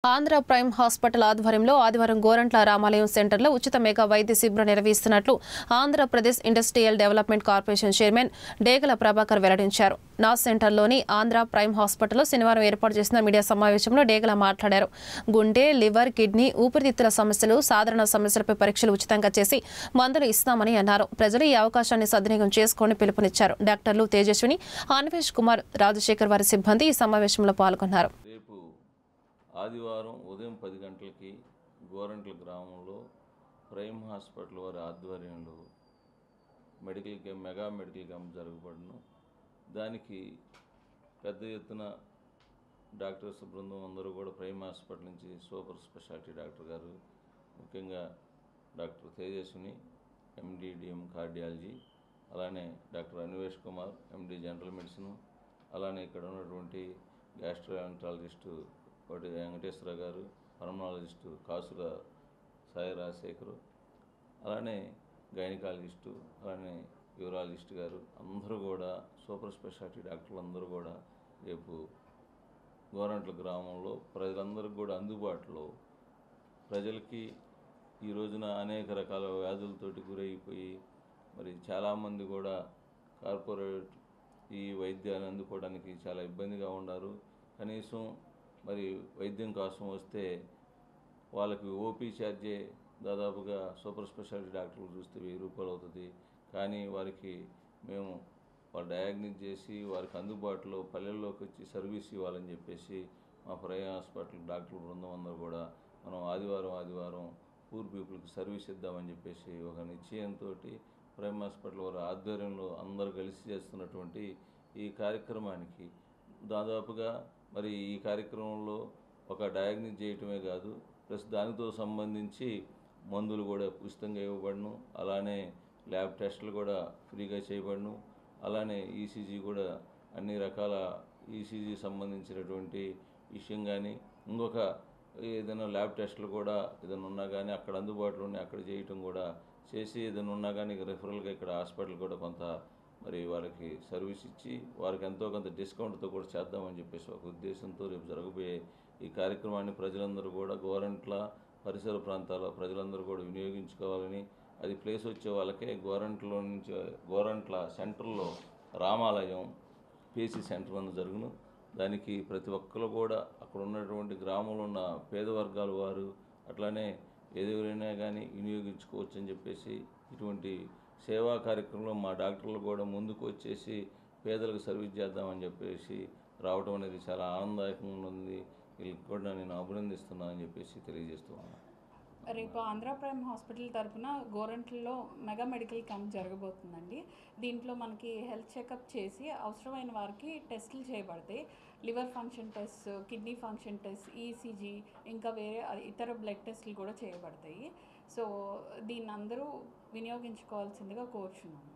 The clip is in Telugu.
ఆంధ్ర ప్రైమ్ హాస్పిటల్ ఆధ్వర్యంలో ఆదివారం గోరంట్ల రామాలయం సెంటర్లో ఉచిత మెగా వైద్య శిబిరం నిర్వహిస్తున్నట్లు Andhra Pradesh industrial development corporation chairman Degala Prabhakar వెల్లడించారు. నా సెంటర్లోని ఆంధ్ర ప్రైమ్ హాస్పిటల్లో శనివారం ఏర్పాటు చేసిన మీడియా సమావేశంలో డేగల మాట్లాడారు. గుండె, లివర్, కిడ్నీ, ఊపిరితిత్తుల సమస్యలు, సాధారణ సమస్యలపై పరీక్షలు ఉచితంగా చేసి మందులు ఇస్తామని అన్నారు. ప్రజలు ఈ అవకాశాన్ని సద్వినియోగం చేసుకొని పిలుపునిచ్చారు. డాక్టర్లు తేజస్విని, అన్వేష్ కుమార్, రాజశేఖర్ వారి సిబ్బంది ఈ సమావేశంలో పాల్గొన్నారు. ఆదివారం ఉదయం 10 గంటలకి గోరంట్ల గ్రామంలో ప్రైమ్ హాస్పిటల్ వారి ఆధ్వర్యంలో మెగా మెడికల్ క్యాంప్ జరగబడును. దానికి పెద్ద ఎత్తున డాక్టర్స్ బృందం అందరూ కూడా ప్రైమ్ హాస్పిటల్ నుంచి సూపర్ స్పెషాలిటీ డాక్టర్ గారు, ముఖ్యంగా doctor Tejaswini, MD DM cardiology, అలానే doctor Anvesh Kumar, MD general medicine, అలానే ఇక్కడ ఉన్నటువంటి గ్యాస్ట్రోఎంట్రాలజిస్టు ఒకటి వెంకటేశ్వర గారు, పల్మనాలజిస్టు కాసుల సాయి రాజశేఖరు, అలానే గైనకాలజిస్టు, అలానే యూరాలజిస్ట్ గారు అందరూ కూడా సూపర్ స్పెషాలిటీ డాక్టర్లు అందరూ కూడా రేపు గోరంట్ల గ్రామంలో ప్రజలందరికీ కూడా అందుబాటులో, ప్రజలకి ఈ రోజున అనేక రకాల వ్యాధులతోటి గురైపోయి మరి చాలామంది కూడా కార్పొరేట్ ఈ వైద్యాన్ని అందుకోవడానికి చాలా ఇబ్బందిగా ఉన్నారు. కనీసం మరి వైద్యం కోసం వస్తే వాళ్ళకి ఓపీ ఛార్జే దాదాపుగా సూపర్ స్పెషాలిటీ డాక్టర్లు చూస్తే 1000 రూపాయలు అవుతుంది. కానీ వారికి మేము వాళ్ళు డయాగ్నోస్ చేసి వారికి అందుబాటులో పల్లెల్లోకి వచ్చి సర్వీస్ ఇవ్వాలని చెప్పేసి మా ప్రైమ్ హాస్పిటల్ డాక్టర్ బృందం అందరూ కూడా మనం ఆదివారం పూర్ పీపుల్కి సర్వీస్ ఇద్దామని చెప్పేసి ఒక నిశ్చయంతో ప్రైమ్ హాస్పిటల్ వారి ఆధ్వర్యంలో అందరూ కలిసి చేస్తున్నటువంటి ఈ కార్యక్రమానికి దాదాపుగా మరి ఈ కార్యక్రమంలో ఒక డయాగ్నోస్ చేయటమే కాదు, ప్లస్ దానితో సంబంధించి మందులు కూడా ఉచితంగా ఇవ్వబడును, అలానే ల్యాబ్ టెస్టులు కూడా ఫ్రీగా చేయబడును, అలానే ఈసీజీ కూడా అన్ని రకాల ఈసీజీ సంబంధించినటువంటి విషయం కానీ ఇంకొక ఏదైనా ల్యాబ్ టెస్టులు కూడా ఏదైనా ఉన్నా కానీ అక్కడ అందుబాటులో ఉన్నాయి, అక్కడ చేయటం కూడా చేసి ఏదైనా ఉన్నా కానీ రెఫరల్గా ఇక్కడ హాస్పిటల్ కూడా కొంత మరి వాళ్ళకి సర్వీస్ ఇచ్చి వారికి ఎంతో కొంత డిస్కౌంట్తో కూడా చేద్దామని చెప్పేసి ఒక ఉద్దేశంతో రేపు జరగబోయే ఈ కార్యక్రమాన్ని ప్రజలందరూ కూడా గోరంట్ల పరిసర ప్రాంతాల ప్రజలందరూ కూడా వినియోగించుకోవాలని, అది ప్లేస్ వచ్చే వాళ్ళకే గోరంట్ల సెంటర్లో రామాలయం పీసీ సెంటర్ అని జరుగును. దానికి ప్రతి ఒక్కరు కూడా అక్కడ ఉన్నటువంటి గ్రామంలో ఉన్న పేద వర్గాల వారు అట్లానే ఎవరైనా కానీ వినియోగించుకోవచ్చు అని చెప్పేసి ఇటువంటి సేవా కార్యక్రమంలో మా డాక్టర్లు కూడా ముందుకు వచ్చేసి పేదలకు సర్వీస్ చేద్దామని చెప్పేసి రావడం అనేది చాలా ఆనందదాయకంగా ఉంది. వీళ్ళకి కూడా నేను అభినందిస్తున్నాను అని చెప్పేసి తెలియజేస్తున్నాను. రేపు ఆంధ్ర ప్రైమ్ హాస్పిటల్ తరఫున గోరంట్లలో మెగా మెడికల్ క్యాంప్ జరగబోతుందండి. దీంట్లో మనకి హెల్త్ చెకప్ చేసి అవసరమైన వారికి టెస్టులు చేయబడతాయి. Liver function test, kidney function test, ECG, ఇంకా వేరే ఇతర బ్లడ్ టెస్టులు కూడా చేయబడతాయి. సో దీన్ని అందరూ వినియోగించుకోవాల్సిందిగా కోరుచున్నాము.